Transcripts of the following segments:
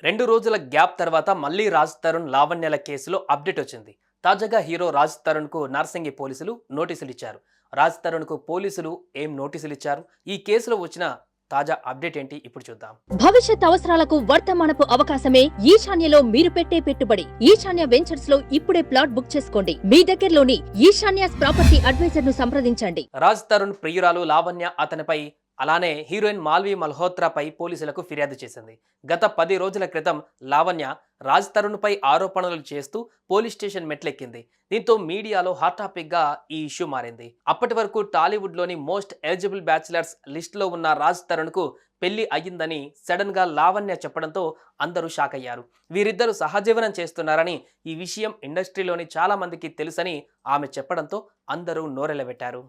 2 రోజుల గ్యాప్ తర్వాత మళ్ళీ రాజ్ తరుణ్ లావణ్యల కేసులో అప్డేట్ వచ్చింది. తాజాగా హీరో రాజ్ తరుణ్ కు నార్సింగి పోలీసులు నోటీసులు ఇచ్చారు. రాజ్ తరుణ్ కు పోలీసులు ఏం నోటీసులు ఇచ్చారు? ఈ కేసులో వచ్చిన తాజా అప్డేట్ ఏంటి ఇప్పుడు చూద్దాం. భవిష్యత్ అవసరాలకు వర్తమానపు అవకాశమే ఈశాన్యలో మీరు పెట్టే పెట్టుబడి. ఈశాన్య వెంచర్స్ లో ఇప్పుడే ప్లాట్ బుక్ చేసుకోండి. మీ దగ్గరలోని ఈశాన్యాస్ ప్రాపర్టీ అడ్వైజర్ ను సంప్రదించండి. రాజ్ తరుణ్ ప్రియురాలు లావణ్య అతనిపై అలానే హీరోయిన్ మాల్వి మల్హోత్రాపై పోలీసులకు ఫిర్యాదు చేసింది. గత 10 రోజుల క్రితం లావణ్య రాజ్ తరుణ్ పై ఆరోపణలు చేస్తూ పోలీస్ స్టేషన్ మెట్లెక్కింది. దీంతో మీడియాలో హాట్ టాపిక్ గా ఈ ఇష్యూ మారింది. అప్పటి వరకు టాలీవుడ్ లోని మోస్ట్ ఎలిజిబుల్ బ్యాచిలర్స్ లిస్ట్ లో ఉన్న రాజ్ తరుణ్ కు పెళ్లి అయ్యిందని సడన్ గా లావణ్య చెప్పడంతో అందరూ షాక్ అయ్యారు. వీరిద్దరూ సహజీవనం చేస్తున్నారని, ఈ విషయం ఇండస్ట్రీలోని చాలా మందికి తెలుసని ఆమె చెప్పడంతో అందరూ నోరెళ్లబెట్టారు.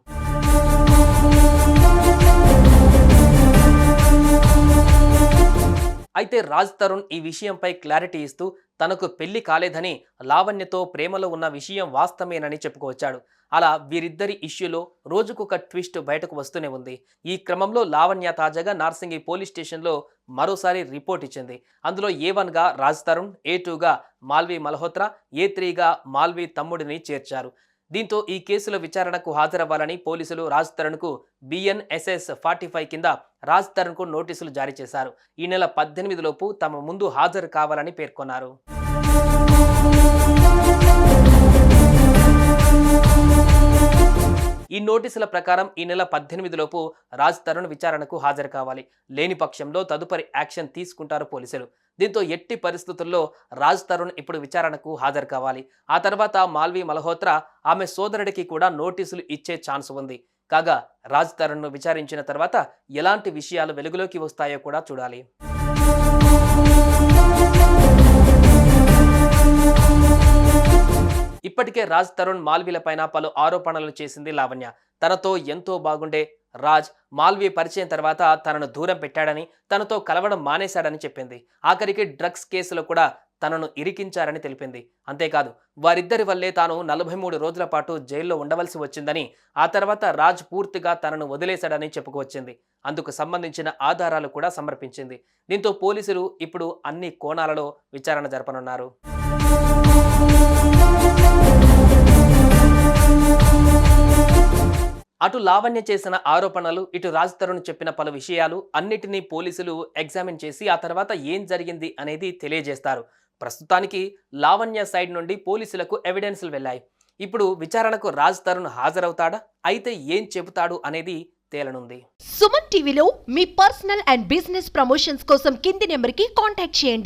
అయితే రాజ్ తరుణ్ ఈ విషయంపై క్లారిటీ ఇస్తూ తనకు పెళ్లి కాలేదని, లావణ్యతో ప్రేమలో ఉన్న విషయం వాస్తవేనని చెప్పుకొచ్చాడు. అలా వీరిద్దరి ఇష్యూలో రోజుకొక ట్విస్ట్ బయటకు వస్తూనే ఉంది. ఈ క్రమంలో లావణ్య తాజాగా నార్సింగి పోలీస్ స్టేషన్లో మరోసారి రిపోర్ట్ ఇచ్చింది. అందులో A1గా రాజ్ తరుణ్, A2గా మాల్వి మల్హోత్రా, A3గా మాల్వి తమ్ముడిని చేర్చారు. దీంతో ఈ కేసులో విచారణకు హాజరవ్వాలని పోలీసులు రాజ్ తరుణ్ కు BNSS 45 కింద రాజ్ తరుణ్ కు నోటీసులు జారీ చేశారు. ఈ నెల 18 లోపు తమ ముందు హాజరు కావాలని పేర్కొన్నారు. ఈ నోటీసుల ప్రకారం ఈ నెల 18 లోపు రాజ్ తరుణ్ విచారణకు హాజరు కావాలి. లేని పక్షంలో తదుపరి యాక్షన్ తీసుకుంటారు పోలీసులు. దీంతో ఎట్టి పరిస్థితుల్లో రాజ్ తరుణ్ ఇప్పుడు విచారణకు హాజరు కావాలి. ఆ తర్వాత మాల్వి మల్హోత్రా ఆమె సోదరుడికి కూడా నోటీసులు ఇచ్చే ఛాన్స్ ఉంది. కాగా రాజ్ తరుణ్ను విచారించిన తర్వాత ఎలాంటి విషయాలు వెలుగులోకి వస్తాయో కూడా చూడాలి. ఇప్పటికే రాజ్ తరుణ్ మాల్వీలపైన పలు ఆరోపణలు చేసింది లావణ్య. తనతో ఎంతో బాగుండే రాజ్ మాల్వి పరిచయం తర్వాత తనను దూరం పెట్టాడని, తనతో కలవడం మానేశాడని చెప్పింది. ఆఖరికి డ్రగ్స్ కేసులో కూడా తనను ఇరికించారని తెలిపింది. అంతేకాదు వారిద్దరి వల్లే తాను 43 రోజుల పాటు జైల్లో ఉండవలసి వచ్చిందని, ఆ తర్వాత రాజ్ పూర్తిగా తనను వదిలేశాడని చెప్పుకొచ్చింది. అందుకు సంబంధించిన ఆధారాలు కూడా సమర్పించింది. దీంతో పోలీసులు ఇప్పుడు అన్ని కోణాలలో విచారణ జరపనున్నారు. అటు లావణ్య చేసిన ఆరోపణలు, ఇటు రాజ్ తరుణ్ చెప్పిన పలు విషయాలు అన్నిటినీ పోలీసులు ఎగ్జామిన్ చేసి ఆ తర్వాత ఏం జరిగింది అనేది తెలియజేస్తారు. ప్రస్తుతానికి లావణ్య సైడ్ నుండి పోలీసులకు ఎవిడెన్స్లు వెళ్ళాయి. ఇప్పుడు విచారణకు రాజ్ తరుణ్ హాజరవుతాడా, అయితే ఏం చెబుతాడు అనేది తేలనుంది. సుమన్ టీవీలో మీ పర్సనల్ అండ్ బిజినెస్ ప్రమోషన్స్ కోసం కింది నెంబర్కి కాంటాక్ట్ చేయండి.